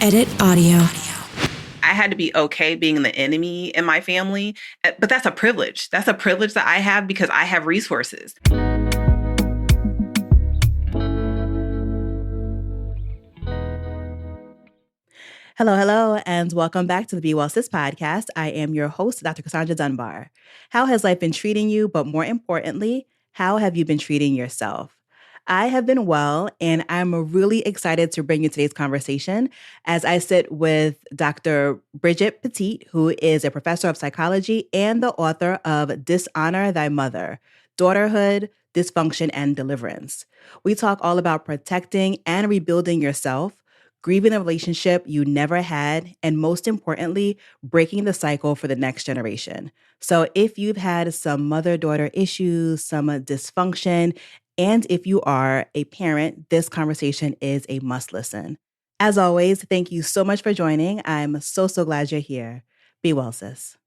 Edit audio. I had to be okay being the enemy in my family, but that's a privilege. That's a privilege that I have because I have resources. Hello, and welcome back to the Be Well Sis podcast. I am your host, Dr. Cassandre Dunbar. How has life been treating you? But more importantly, how have you been treating yourself? I have been well, and I'm really excited to bring you today's conversation as I sit with Dr. Bridgette Peteet, who is a professor of psychology and the author of Dishonor Thy Mother, Daughterhood, Dysfunction, and Deliverance. We talk all about protecting and rebuilding yourself, grieving the relationship you never had, and most importantly, breaking the cycle for the next generation. So if you've had some mother-daughter issues, some dysfunction, and if you are a parent, this conversation is a must listen. As always, thank you so much for joining. I'm so glad you're here. Be well, sis.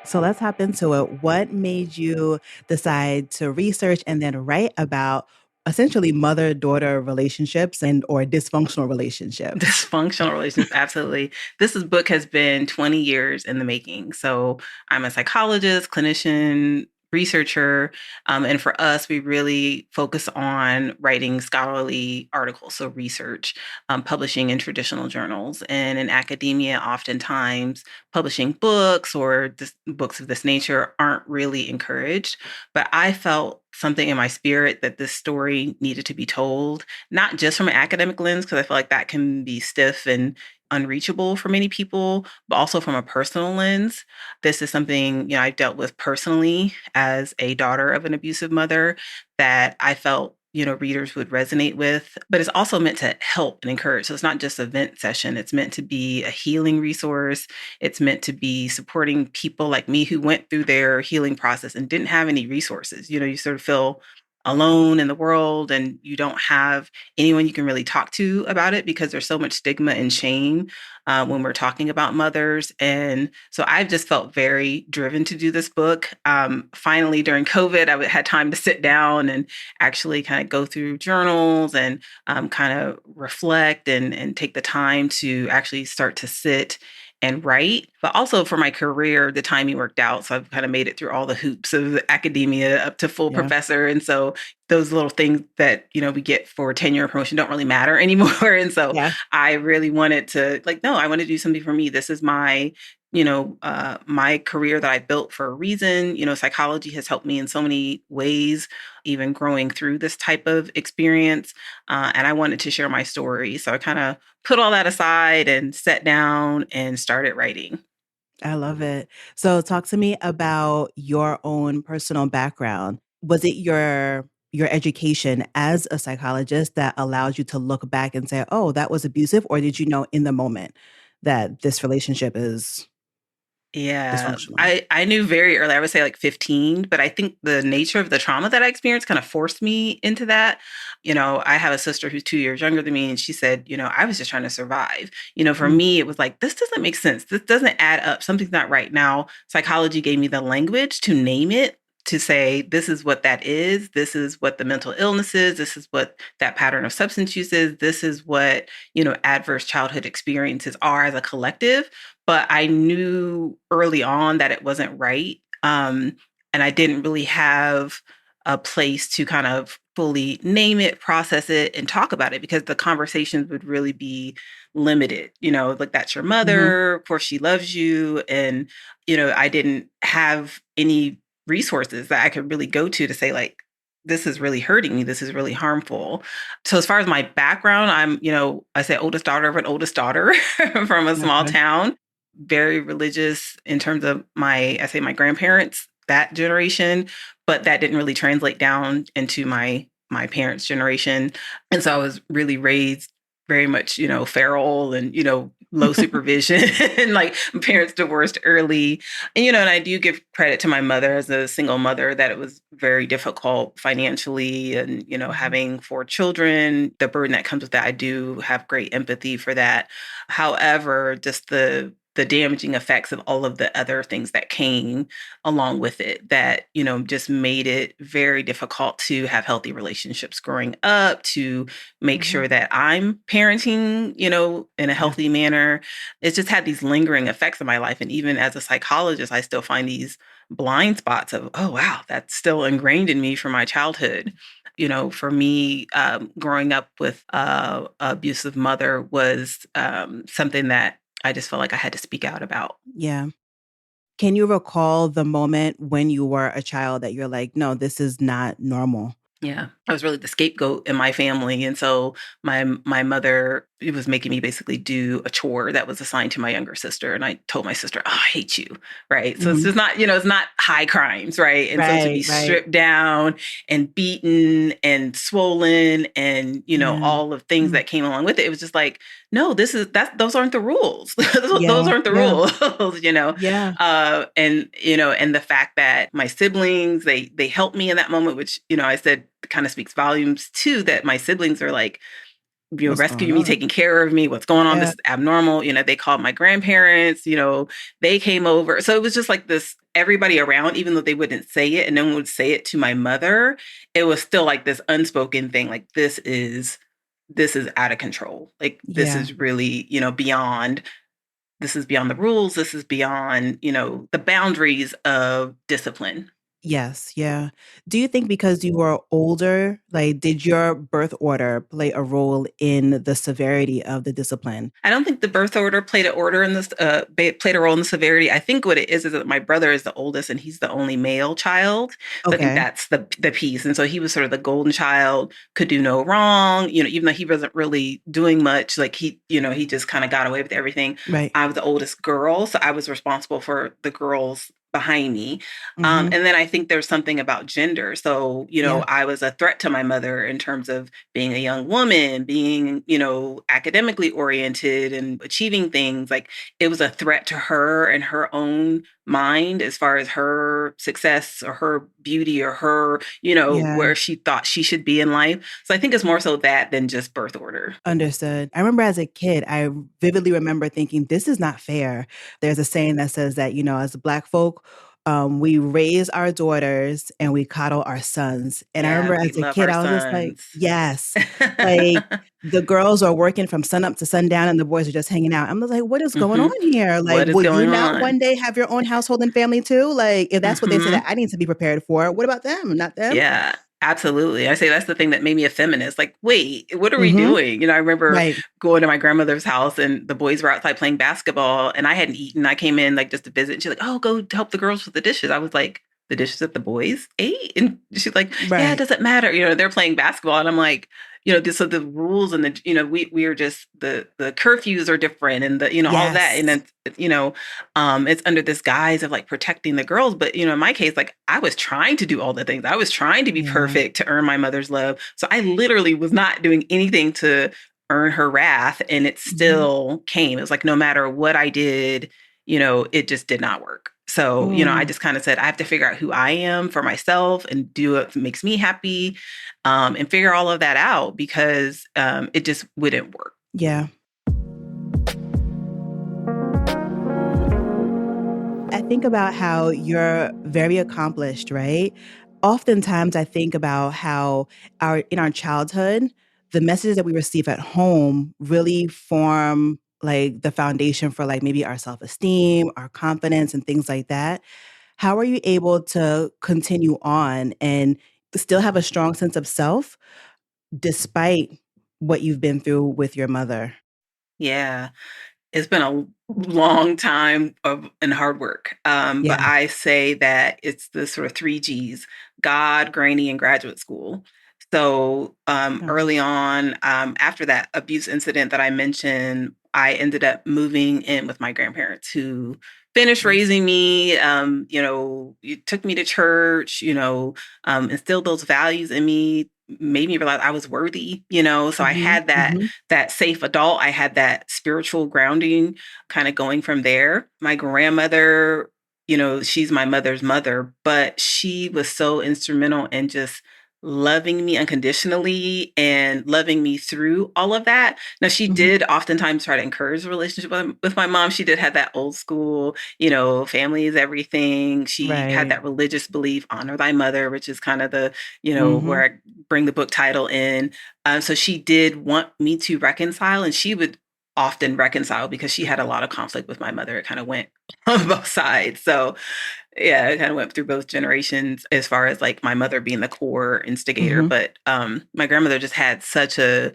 So let's hop into it. What made you decide to research and then write about essentially mother-daughter relationships or dysfunctional relationships? Dysfunctional relationships, absolutely. Book has been 20 years in the making. So I'm a psychologist, clinician, researcher. And for us, we really focus on writing scholarly articles, so research, publishing in traditional journals. And in academia, oftentimes publishing books or books of this nature aren't really encouraged. But I felt something in my spirit that this story needed to be told, not just from an academic lens, because I feel like that can be stiff and unreachable for many people, but also from a personal lens. This is something, I dealt with personally as a daughter of an abusive mother that I felt, readers would resonate with, but it's also meant to help and encourage. So it's not just a vent session. It's meant to be a healing resource. It's meant to be supporting people like me who went through their healing process and didn't have any resources. You sort of feel alone in the world and you don't have anyone you can really talk to about it because there's so much stigma and shame when we're talking about mothers. And so I've just felt very driven to do this book. Finally, during COVID, I had time to sit down and actually kind of go through journals and kind of reflect and take the time to actually start to sit and write, but also for my career, the timing worked out. So I've kind of made it through all the hoops of academia up to full professor. And so those little things that, we get for tenure and promotion don't really matter anymore. And so I really wanted to I want to do something for me. This is my, my career that I built for a reason. Psychology has helped me in so many ways, even growing through this type of experience. And I wanted to share my story. So I kind of put all that aside and sat down and started writing. I love it. So talk to me about your own personal background. Was it your education as a psychologist that allowed you to look back and say, oh, that was abusive? Or did you know in the moment that this relationship is dysfunctional? I knew very early, I would say 15, but I think the nature of the trauma that I experienced kind of forced me into that. I have a sister who's 2 years younger than me, and she said, I was just trying to survive. For me, it was like, this doesn't make sense. This doesn't add up. Something's not right. Now, psychology gave me the language to name it, to say, this is what that is. This is what the mental illness is. This is what that pattern of substance use is. This is what, adverse childhood experiences are as a collective. But I knew early on that it wasn't right. And I didn't really have a place to kind of fully name it, process it, and talk about it because the conversations would really be limited. That's your mother. Of course, she loves you. And, I didn't have any resources that I could really go to say, this is really hurting me. This is really harmful. So as far as my background, I'm, I say oldest daughter of an oldest daughter from a small town, very religious in terms of my grandparents, that generation, but that didn't really translate down into my parents' generation. And so I was really raised very much, feral and, low supervision. And my parents divorced early. And, and I do give credit to my mother as a single mother that it was very difficult financially and, having 4 children, the burden that comes with that. I do have great empathy for that. However, just the the damaging effects of all of the other things that came along with it that, just made it very difficult to have healthy relationships growing up, to make sure that I'm parenting, in a healthy manner. It's just had these lingering effects on my life. And even as a psychologist, I still find these blind spots of, oh, wow, that's still ingrained in me from my childhood. For me, growing up with an abusive mother was something that I just felt like I had to speak out about. Yeah. Can you recall the moment when you were a child that you're like, no, this is not normal? Yeah, I was really the scapegoat in my family. And so my mother was making me basically do a chore that was assigned to my younger sister. And I told my sister, oh, I hate you. Right. So it's just not, it's not high crimes. Right. And so to be stripped down and beaten and swollen and, all of things that came along with it, it was just like, no, those aren't the rules. Those aren't the rules, Yeah. And the fact that my siblings, they helped me in that moment, which, I said kind of speaks volumes too, that my siblings are like, rescuing me, taking care of me. What's going on? This is abnormal. They called my grandparents, they came over. So it was just like this, everybody around, even though they wouldn't say it and no one would say it to my mother, it was still like this unspoken thing. Like, this is out of control. Like, this is really, beyond, this is beyond the rules. This is beyond, the boundaries of discipline. Yes. Yeah. Do you think because you were older, like, did your birth order play a role in the severity of the discipline? I don't think the birth order played a role in the severity. I think what it is that my brother is the oldest and he's the only male child. So I think that's the piece. And so he was sort of the golden child, could do no wrong, even though he wasn't really doing much, like he just kind of got away with everything. Right. I was the oldest girl, so I was responsible for the girls behind me. And then I think there's something about gender. So, I was a threat to my mother in terms of being a young woman, being, academically oriented and achieving things. Like, it was a threat to her and her own mind as far as her success or her beauty or her, where she thought she should be in life. So I think it's more so that than just birth order. Understood. I remember as a kid, I vividly remember thinking, this is not fair. There's a saying that says that, as Black folk, we raise our daughters and we coddle our sons. And I remember as a kid, I was just like, yes, like the girls are working from sun up to sundown and the boys are just hanging out. I'm like, what is going on here? Like, will you not one day have your own household and family too? Like, if that's what they say that I need to be prepared for, what about them? Not them? Yeah. Absolutely. I say that's the thing that made me a feminist. Like, wait, what are we doing? I remember going to my grandmother's house and the boys were outside playing basketball and I hadn't eaten. I came in like just to visit and she's like, oh, go help the girls with the dishes. I was like, the dishes that the boys ate? And she's like, yeah, it doesn't matter. They're playing basketball. And I'm like, so the rules and the, we are just, the curfews are different and the, all of that. And then, it's under this guise of like protecting the girls. But, in my case, like I was trying to do all the things. I was trying to be perfect to earn my mother's love. So I literally was not doing anything to earn her wrath. And it still came. It was like, no matter what I did, it just did not work. So, I just kind of said, I have to figure out who I am for myself and do what makes me happy, and figure all of that out because it just wouldn't work. Yeah. I think about how you're very accomplished, right? Oftentimes I think about how in our childhood, the messages that we receive at home really form like the foundation for like maybe our self-esteem, our confidence and things like that. How are you able to continue on and still have a strong sense of self despite what you've been through with your mother? Yeah. It's been a long time and hard work. But I say that it's the sort of 3 Gs: God, Granny, and graduate school. So early on, after that abuse incident that I mentioned, I ended up moving in with my grandparents who finished raising me, you took me to church, instilled those values in me, made me realize I was worthy, so I had that safe adult. I had that spiritual grounding kind of going from there. My grandmother, she's my mother's mother, but she was so instrumental in just loving me unconditionally and loving me through all of that. Now, she did oftentimes try to encourage a relationship with my mom. She did have that old school, family is everything. She had that religious belief, honor thy mother, which is kind of the, where I bring the book title in. So she did want me to reconcile, and she would often reconcile because she had a lot of conflict with my mother. It kind of went on both sides. So yeah, it kind of went through both generations as far as like my mother being the core instigator. But my grandmother just had such a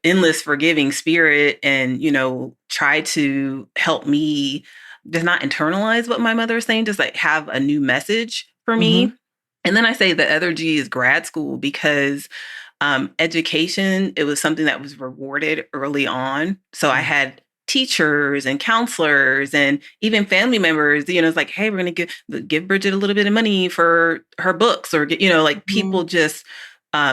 endless forgiving spirit, and tried to help me just not internalize what my mother was saying, just like have a new message for me. And then I say the other G is grad school, because education, it was something that was rewarded early on. So I had teachers and counselors and even family members, it's like, hey, we're going to give Bridgette a little bit of money for her books, or, like people just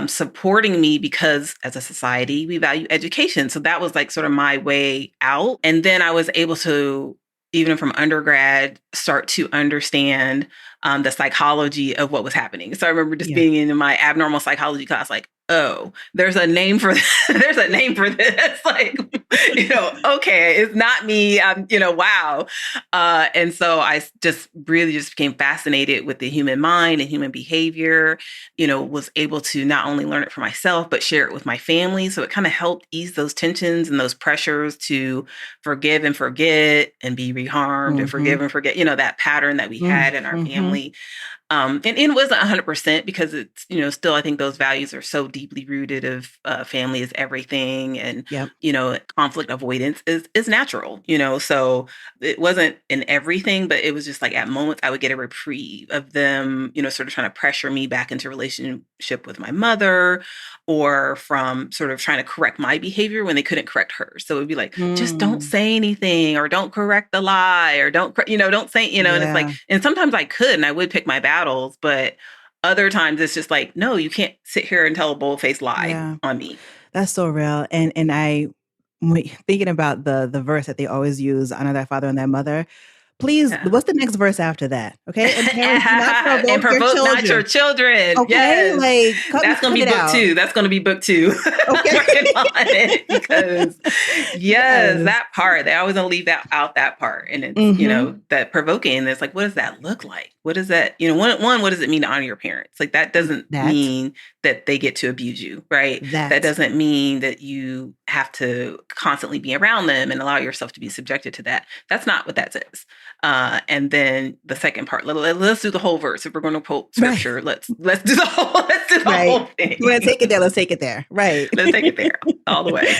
supporting me, because as a society, we value education. So that was like sort of my way out. And then I was able to, even from undergrad, start to understand the psychology of what was happening. So I remember just being in my abnormal psychology class, like, oh, there's a name for this. There's a name for this. Like, okay, it's not me. Wow. And so I just really just became fascinated with the human mind and human behavior, was able to not only learn it for myself, but share it with my family. So it kind of helped ease those tensions and those pressures to forgive and forget and be reharmed and forgive and forget, that pattern that we had in our family. And it wasn't 100%, because it's, still, I think those values are so deeply rooted of family is everything. And, conflict avoidance is natural, so it wasn't in everything, but it was just like at moments I would get a reprieve of them, sort of trying to pressure me back into relationship with my mother, or from sort of trying to correct my behavior when they couldn't correct hers. So it would be like, just don't say anything, or don't correct the lie, or don't say, and it's like, and sometimes I could, and I would pick my battles, but other times it's just like, no, you can't sit here and tell a bold-faced lie on me. That's so real. And I, thinking about the verse that they always use, honor thy father and thy mother. Please, what's the next verse after that? Okay. And parents, do not provoke not your children. Okay. Yes. Like, that's going to be book 2. That's going to be book 2. Okay. Working on it, because that part, they always don't leave that part. And it's, that provoking, it's like, what does that look like? What does that, one, what does it mean to honor your parents? Like, that doesn't mean that they get to abuse you, right? That doesn't mean that you have to constantly be around them and allow yourself to be subjected to that. That's not what that says. And then the second part, let's do the whole verse. If we're going to quote scripture, let's do the whole thing. We're going to take it there. Let's take it there. Right. Let's take it there all the way.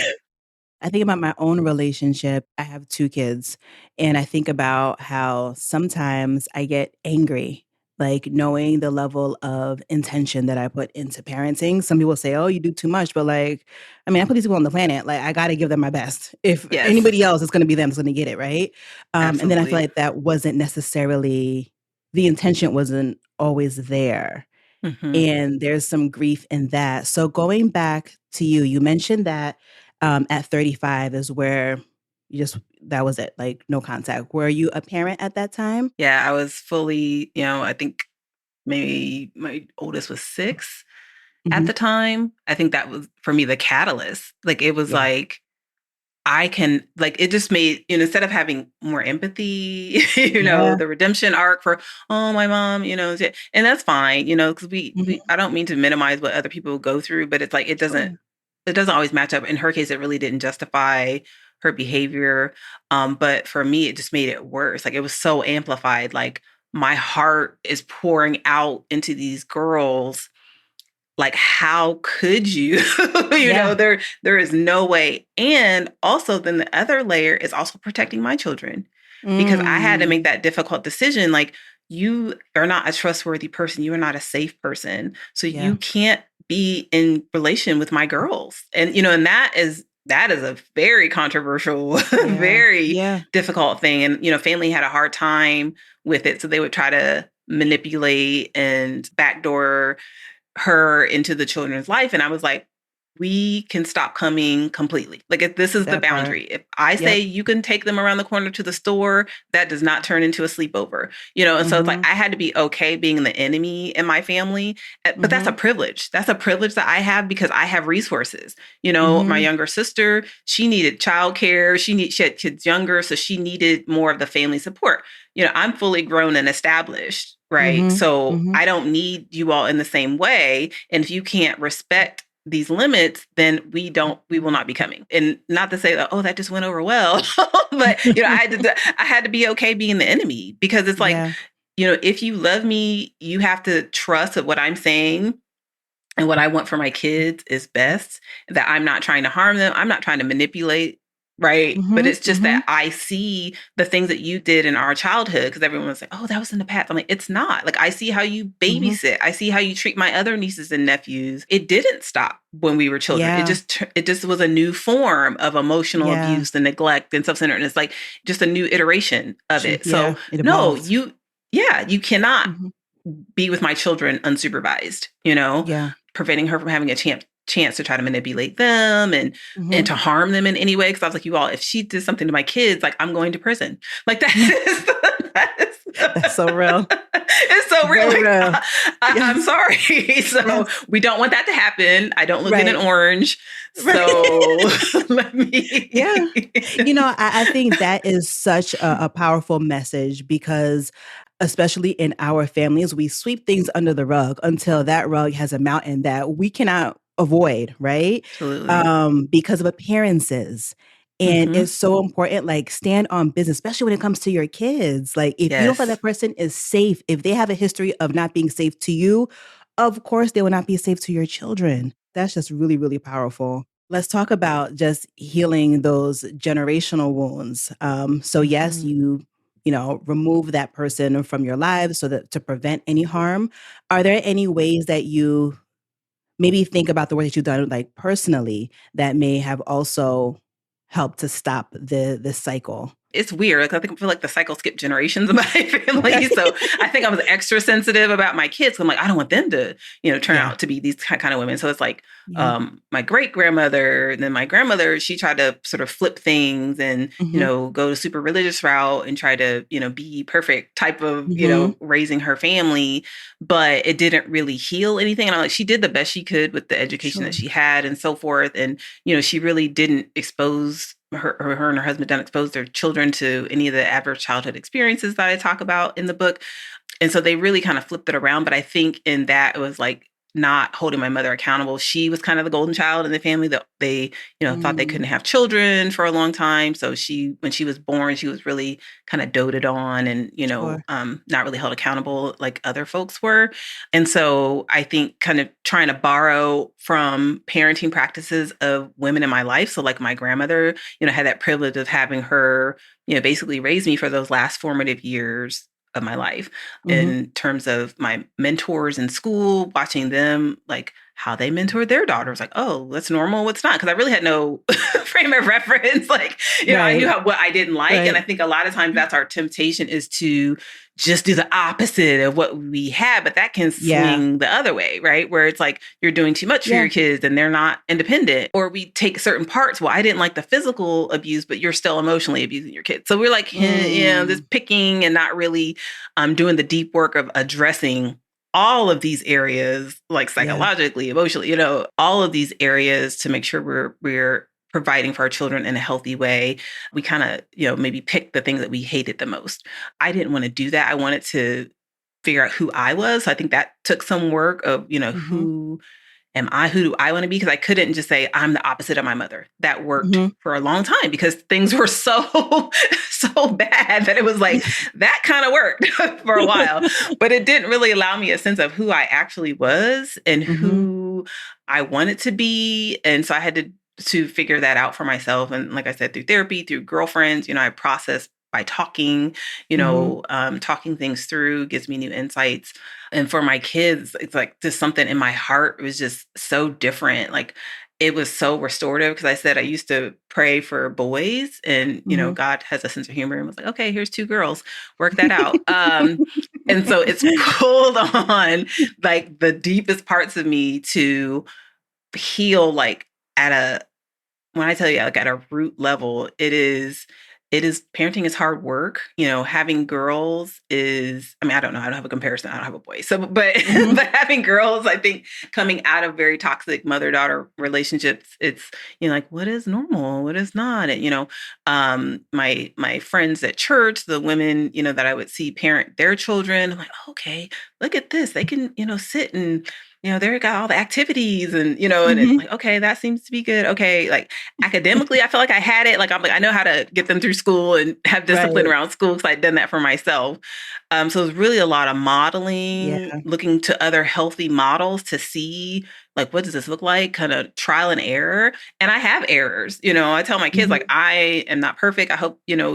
I think about my own relationship. I have 2 kids, and I think about how sometimes I get angry, like knowing the level of intention that I put into parenting. Some people say, oh, you do too much, but like, I mean, I put these people on the planet. Like, I got to give them my best. If anybody else, it's going to be them that's going to get it, right? And then I feel like that wasn't necessarily, the intention wasn't always there. And there's some grief in that. So going back to you mentioned that at 35 is where that was it, like no contact. Were you a parent at that time? Yeah, I was fully, I think maybe my oldest was 6 at the time. I think that was, for me, the catalyst. Like, it was like, I can, like, it just made, instead of having more empathy, the redemption arc for, oh, my mom, and that's fine, because I don't mean to minimize what other people go through, but it's like, it doesn't always match up. In her case, it really didn't justify her behavior. But for me, it just made it worse. Like, it was so amplified. Like, my heart is pouring out into these girls. Like, how could you? There is no way. And also, then the other layer is also protecting my children, because I had to make that difficult decision. Like, you are not a trustworthy person. You are not a safe person. So you can't be in relation with my girls. And, and that is a very controversial, very difficult thing. And, family had a hard time with it. So they would try to manipulate and backdoor her into the children's life. And I was like, we can stop coming completely. Like if this is the That part. boundary. If I say Yep. you can take them around the corner to the store, that does not turn into a sleepover, and so it's like I had to be okay being the enemy in my family. But that's a privilege. That's a privilege that I have because I have resources. My younger sister, she needed childcare. She had kids younger, so she needed more of the family support. I'm fully grown and established, right? So I don't need you all in the same way. And if you can't respect these limits, then we will not be coming. And not to say that, oh, that just went over well, but I had to be okay being the enemy because it's like, if you love me, you have to trust that what I'm saying and what I want for my kids is best, that I'm not trying to harm them. I'm not trying to manipulate. Right. But it's just that I see the things that you did in our childhood because everyone was like, oh, that was in the past. I'm like, it's not. Like, I see how you babysit. I see how you treat my other nieces and nephews. It didn't stop when we were children. Yeah. It just was a new form of emotional abuse and neglect and self-centered. And it's like just a new iteration of it. So no, you cannot be with my children unsupervised, preventing her from having a chance to try to manipulate them and to harm them in any way. Because I was like, you all, if she did something to my kids, like I'm going to prison. Like that's so real. It's so real. Like, I'm sorry. So we don't want that to happen. I don't look in an orange. So let me. I think that is such a powerful message because especially in our families, we sweep things under the rug until that rug has a mountain that we cannot avoid, right? Absolutely. Because of appearances. And it's so important, like stand on business, especially when it comes to your kids. Like if you don't feel that person is safe, if they have a history of not being safe to you, of course they will not be safe to your children. That's just really, really powerful. Let's talk about just healing those generational wounds. So yes, you remove that person from your lives so that to prevent any harm. Are there any ways that you maybe think about the work that you've done, like personally, that may have also helped to stop this cycle? It's weird. Like, I feel like the cycle skipped generations in my family. So I think I was extra sensitive about my kids. I'm like, I don't want them to, turn out to be these kind of women. So it's like my great grandmother, and then my grandmother, she tried to sort of flip things and, go to super religious route and try to, be perfect type of, raising her family. But it didn't really heal anything. And I'm like, she did the best she could with the education that she had and so forth. And, she really didn't expose her and her husband didn't expose their children to any of the adverse childhood experiences that I talk about in the book. And so they really kind of flipped it around. But I think in that it was like not holding my mother accountable. She was kind of the golden child in the family that they, thought they couldn't have children for a long time. So when she was born, she was really kind of doted on and, not really held accountable like other folks were. And so I think kind of trying to borrow from parenting practices of women in my life. So like my grandmother, had that privilege of having her, basically raise me for those last formative years of my life in terms of my mentors in school, watching them, like how they mentored their daughters. Like, oh, what's normal, what's not? Because I really had no frame of reference. Like, I knew what I didn't like. And I think a lot of times that's our temptation is to just do the opposite of what we had, but that can swing the other way, right? Where it's like you're doing too much for your kids and they're not independent. Or we take certain parts. Well, I didn't like the physical abuse, but you're still emotionally abusing your kids. So we're like, this picking and not really doing the deep work of addressing all of these areas, like psychologically, emotionally, all of these areas to make sure we're providing for our children in a healthy way. We kind of, maybe pick the things that we hated the most. I didn't want to do that. I wanted to figure out who I was. So I think that took some work of, who am I? Who do I want to be? Because I couldn't just say I'm the opposite of my mother. That worked for a long time because things were so bad that it was like that kind of worked for a while. But it didn't really allow me a sense of who I actually was and who I wanted to be. And so I had to figure that out for myself. And like I said, through therapy, through girlfriends, I processed by talking, talking things through gives me new insights. And for my kids, it's like just something in my heart was just so different. Like it was so restorative because I said I used to pray for boys and, God has a sense of humor and was like, okay, here's 2 girls, work that out. And so it's pulled on like the deepest parts of me to heal like when I tell you like at a root level, it is parenting is hard work. Having girls is, I don't know. I don't have a comparison. I don't have a boy. So, but, but having girls, I think coming out of very toxic mother-daughter relationships, it's, like, what is normal? What is not? And, my friends at church, the women, that I would see parent their children, I'm like, okay, look at this. They can, sit and, they got all the activities and, and it's like, okay, that seems to be good. Okay. Like academically, I feel like I had it. Like, I know how to get them through school and have discipline around school because I'd done that for myself. So it was really a lot of modeling, looking to other healthy models to see like, what does this look like? Kind of trial and error. And I have errors, I tell my kids, like, I am not perfect. I hope, you'll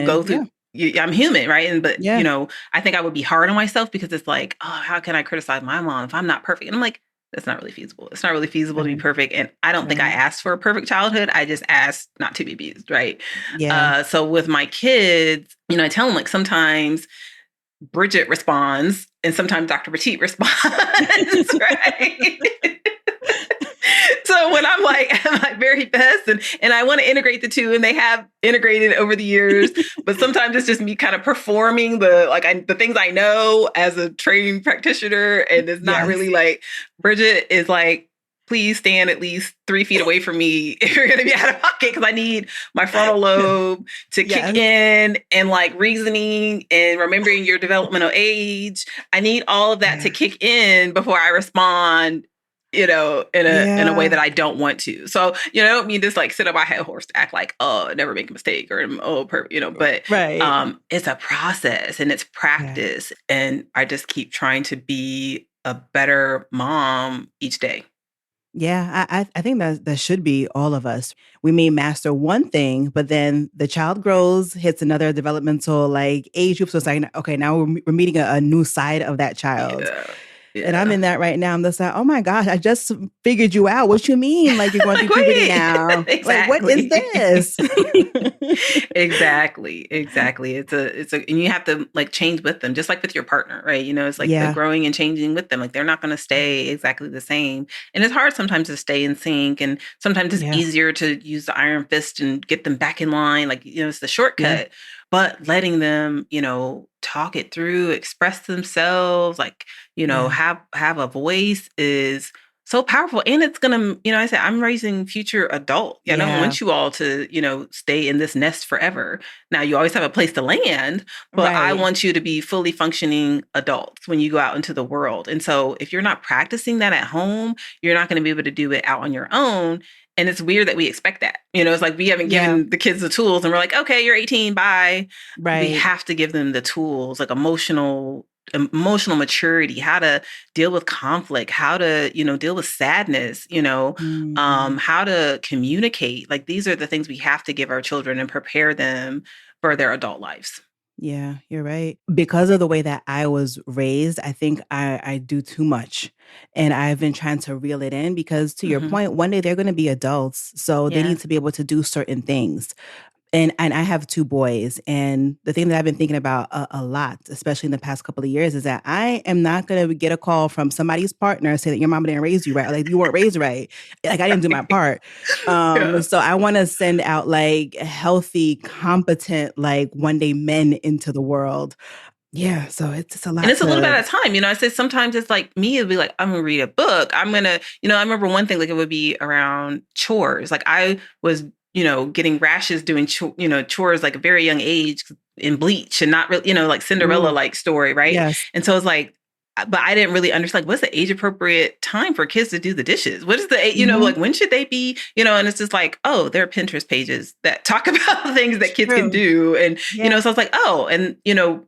go through. I'm human, right? But, I think I would be hard on myself because it's like, oh, how can I criticize my mom if I'm not perfect? And I'm like, that's not really feasible. It's not really feasible to be perfect. And I don't think I asked for a perfect childhood. I just asked not to be abused, right? Yeah. So with my kids, I tell them like sometimes Bridgette responds and sometimes Dr. Peteet responds, right? So when I'm like at my very best and I want to integrate the two and they have integrated over the years, but sometimes it's just me kind of performing the things I know as a trained practitioner. And it's not really like Bridgette is like, please stand at least 3 feet away from me if you're going to be out of pocket because I need my frontal lobe to kick in and like reasoning and remembering your developmental age. I need all of that to kick in before I respond in a way that I don't want to. So, I don't mean just like sit on my high horse to act like, oh, never make a mistake or, but it's a process and it's practice. And I just keep trying to be a better mom each day. Yeah, I think that should be all of us. We may master one thing, but then the child grows, hits another developmental like age group. So it's like, okay, now we're meeting a new side of that child. Yeah. And I'm in that right now. I'm just like, oh my gosh, I just figured you out. What you mean? Like you're going through puberty now? Exactly. Like what is this? Exactly. It's a, and you have to like change with them, just like with your partner, right? It's like the growing and changing with them. Like they're not going to stay exactly the same, and it's hard sometimes to stay in sync, and sometimes it's easier to use the iron fist and get them back in line. Like it's the shortcut. But letting them, talk it through, express themselves, like, have a voice is so powerful. And it's going to, I say, I'm raising future adults. I don't want you all to, stay in this nest forever. Now, you always have a place to land, but I want you to be fully functioning adults when you go out into the world. And so if you're not practicing that at home, you're not going to be able to do it out on your own. And it's weird that we expect that. It's like we haven't given the kids the tools and we're like, okay, you're 18, bye. Right. We have to give them the tools, like emotional maturity, how to deal with conflict, how to, deal with sadness, how to communicate. Like these are the things we have to give our children and prepare them for their adult lives. Yeah, you're right. Because of the way that I was raised, I think I do too much. And I've been trying to reel it in because to your point, one day they're going to be adults. So they need to be able to do certain things. And I have 2 boys. And the thing that I've been thinking about a lot, especially in the past couple of years, is that I am not going to get a call from somebody's partner saying that your mama didn't raise you right. Like you weren't raised right. Like I didn't do my part. So I want to send out like healthy, competent, like one day men into the world. Yeah, so it's a lot. And it's a little bit at a time. I say sometimes it's like me, it'd be like, I'm going to read a book. I'm going to, I remember one thing, like it would be around chores. Like I was getting rashes doing, chores like a very young age in bleach and not really, like Cinderella-like story, right? Yes. And so it's like, but I didn't really understand, like, what's the age appropriate time for kids to do the dishes? What is the, like, when should they be, and it's just like, oh, there are Pinterest pages that talk about things that kids can do. And, so I was like, oh, and,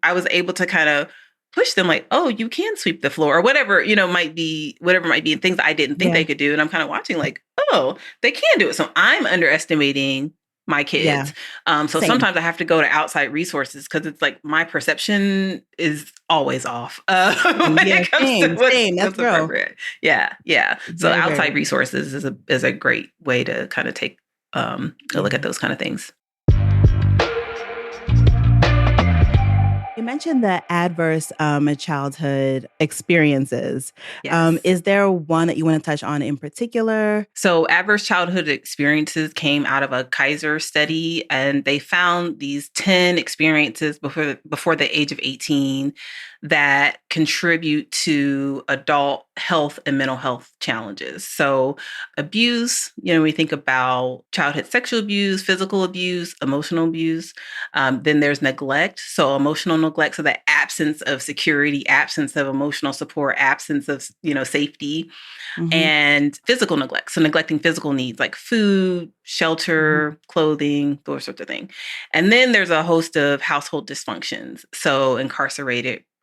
I was able to kind of push them like, oh, you can sweep the floor or whatever, might be and things I didn't think they could do. And I'm kind of watching like, oh, they can do it. So I'm underestimating my kids. So sometimes I have to go to outside resources because it's like my perception is always off. When it comes to what's appropriate. Yeah. So very, outside resources is a great way to kind of take a look at those kind of things. You mentioned the adverse childhood experiences. Yes. Is there one that you want to touch on in particular? So adverse childhood experiences came out of a Kaiser study, and they found these 10 experiences before the age of 18 that contribute to adult health and mental health challenges. So abuse, we think about childhood sexual abuse, physical abuse, emotional abuse. Then there's neglect. So emotional neglect, so the absence of security, absence of emotional support, absence of, safety. And physical neglect. So neglecting physical needs like food, shelter, clothing, those sorts of things. And then there's a host of household dysfunctions. So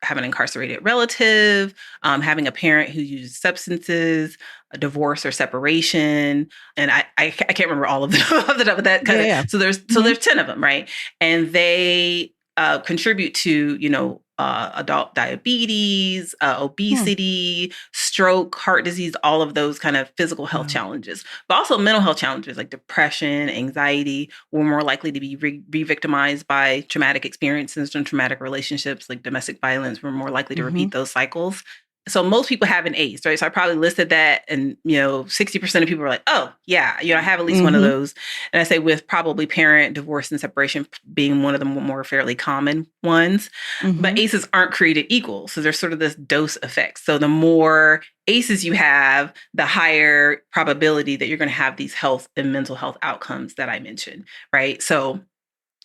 having an incarcerated relative, having a parent who uses substances, a divorce or separation. And I can't remember all of them off the top of that. So there's 10 of them, right? And they contribute to, adult diabetes, obesity, stroke, heart disease, all of those kind of physical health challenges, but also mental health challenges like depression, anxiety. We're more likely to be re-victimized by traumatic experiences and traumatic relationships like domestic violence. We're more likely to repeat those cycles. So most people have an ACE, right? So I probably listed that, and 60% of people are like, "Oh, yeah, I have at least one of those." And I say with probably parent divorce and separation being one of the more fairly common ones. But ACEs aren't created equal, so there's sort of this dose effect. So the more ACEs you have, the higher probability that you're going to have these health and mental health outcomes that I mentioned, right? So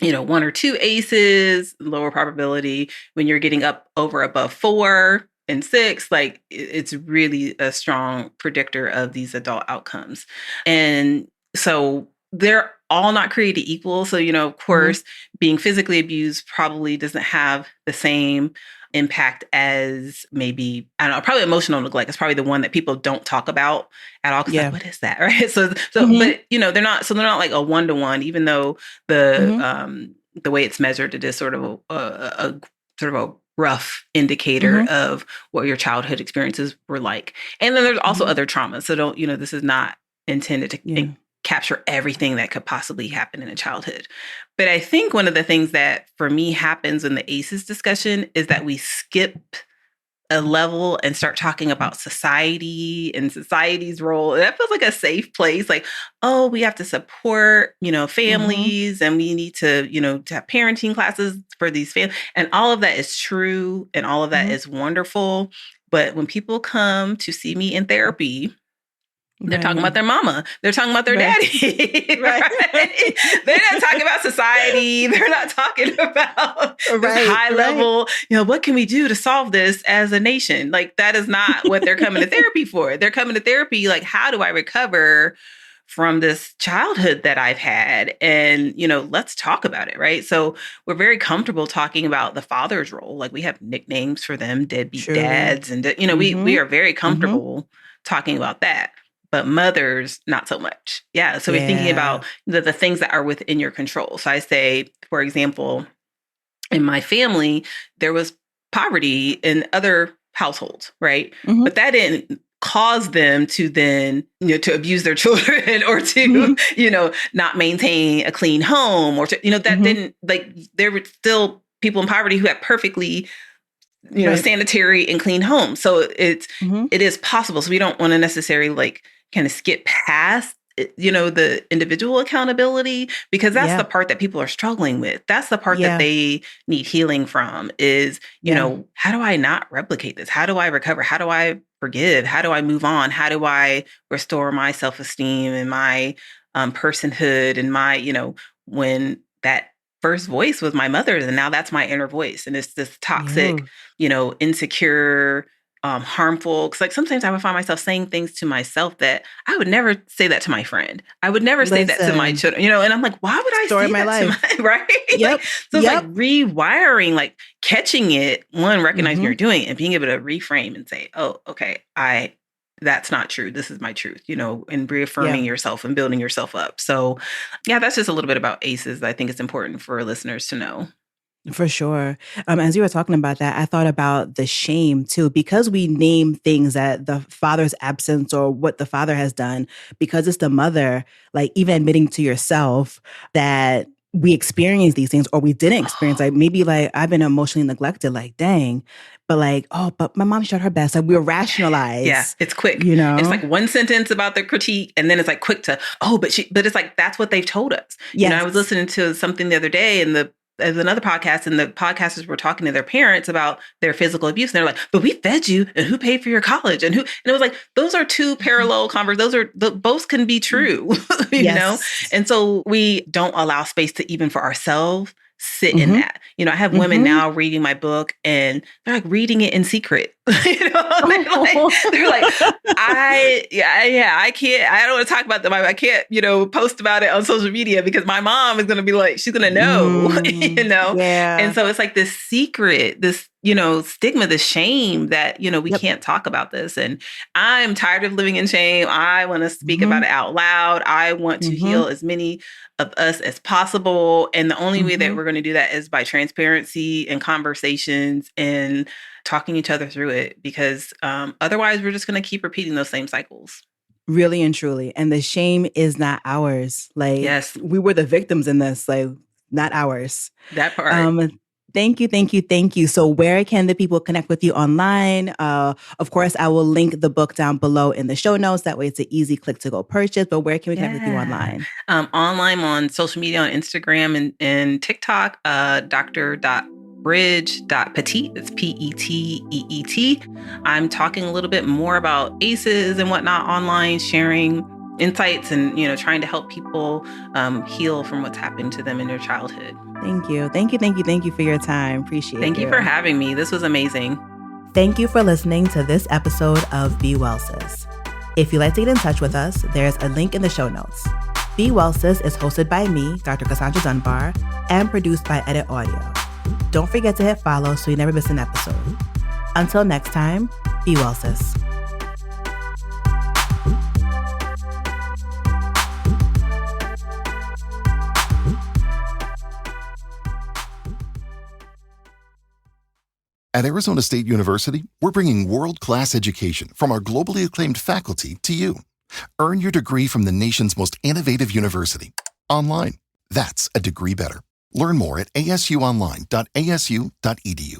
1 or 2 ACEs, lower probability. When you're getting up above 4 and 6, like it's really a strong predictor of these adult outcomes. And so they're all not created equal. So, of course, being physically abused probably doesn't have the same impact as maybe, I don't know, probably emotional neglect is probably the one that people don't talk about at all. Cause like, what is that? Right. So, but they're not like a 1-to-1, even though the way it's measured, it is sort of a rough indicator of what your childhood experiences were like. And then there's also other traumas. So this is not intended to capture everything that could possibly happen in a childhood. But I think one of the things that for me happens in the ACEs discussion is that we skip a level and start talking about society and society's role. That feels like a safe place. Like, oh, we have to support, families, and we need to, to have parenting classes for these families. And all of that is true. And all of that is wonderful. But when people come to see me in therapy, they're talking about their mama. They're talking about their daddy. Right? They're not talking about society. They're not talking about this high level, what can we do to solve this as a nation? Like, that is not what they're coming to therapy for. They're coming to therapy like, how do I recover from this childhood that I've had? And, let's talk about it, right? So we're very comfortable talking about the father's role. Like, we have nicknames for them, deadbeat dads. And, we are very comfortable talking about that. But mothers, not so much. Yeah. So we're thinking about the things that are within your control. So I say, for example, in my family, there was poverty in other households, right? But that didn't cause them to then, to abuse their children or to, not maintain a clean home or to, that didn't, like, there were still people in poverty who had perfectly sanitary and clean homes. So it is possible. So we don't want to necessarily kind of skip past, the individual accountability, because that's the part that people are struggling with. That's the part that they need healing from is, how do I not replicate this? How do I recover? How do I forgive? How do I move on? How do I restore my self-esteem and my personhood and my, when that first voice was my mother's, and now that's my inner voice. And it's this toxic, insecure, harmful. Cause like sometimes I would find myself saying things to myself that I would never say that to my friend. I would never say that to my children, and I'm like, why would I say my that life. to my, right? Yep. So it's like rewiring, like catching it, recognizing you're doing it and being able to reframe and say, oh, okay, that's not true. This is my truth, and reaffirming yourself and building yourself up. So yeah, that's just a little bit about ACEs. I think it's important for listeners to know. For sure. As you were talking about that, I thought about the shame too, because we name things that the father's absence or what the father has done, because it's the mother, like even admitting to yourself that we experience these things or we didn't experience, like maybe like I've been emotionally neglected, like dang, but like, oh, but my mom showed her best. Like we'll rationalize. Yeah, it's quick. You know? It's like one sentence about the critique and then it's like quick to, but it's like, that's what they've told us. Yes. You know, I was listening to something the other day and there's another podcast and the podcasters were talking to their parents about their physical abuse. And they're like, but we fed you and who paid for your college and it was like, those are two parallel conversations. Both can be true, you know? And so we don't allow space to even for ourselves sit in that. You know, I have women now reading my book and they're like reading it in secret. You know, they're like, I can't, I don't want to talk about them. I can't, you know, post about it on social media because my mom is going to be like, she's going to know, you know? Yeah. And so it's like this secret, this, you know, stigma, the shame that, you know, we can't talk about this. And I'm tired of living in shame. I want to speak about it out loud. I want to heal as many of us as possible. And the only way that we're going to do that is by transparency and conversations and talking each other through it, because otherwise we're just going to keep repeating those same cycles. Really and truly. And the shame is not ours. Like, yes, we were the victims in this, like, not ours. That part. Thank you. So where can the people connect with you online? Of course, I will link the book down below in the show notes. That way it's an easy click to go purchase. But where can we connect with you online? Online on social media, on Instagram and TikTok, Dr.Bridgette.Peteet. It's Peteet. I'm talking a little bit more about ACEs and whatnot online, sharing insights and, you know, trying to help people heal from what's happened to them in their childhood. Thank you for your time. Appreciate it. Thank you for having me. This was amazing. Thank you for listening to this episode of Be Well Sis. If you'd like to get in touch with us, there's a link in the show notes. Be Well Sis is hosted by me, Dr. Cassandre Dunbar, and produced by Edit Audio. Don't forget to hit follow so you never miss an episode. Until next time, be well, sis. At Arizona State University, we're bringing world-class education from our globally acclaimed faculty to you. Earn your degree from the nation's most innovative university. Online. That's a degree better. Learn more at asuonline.asu.edu.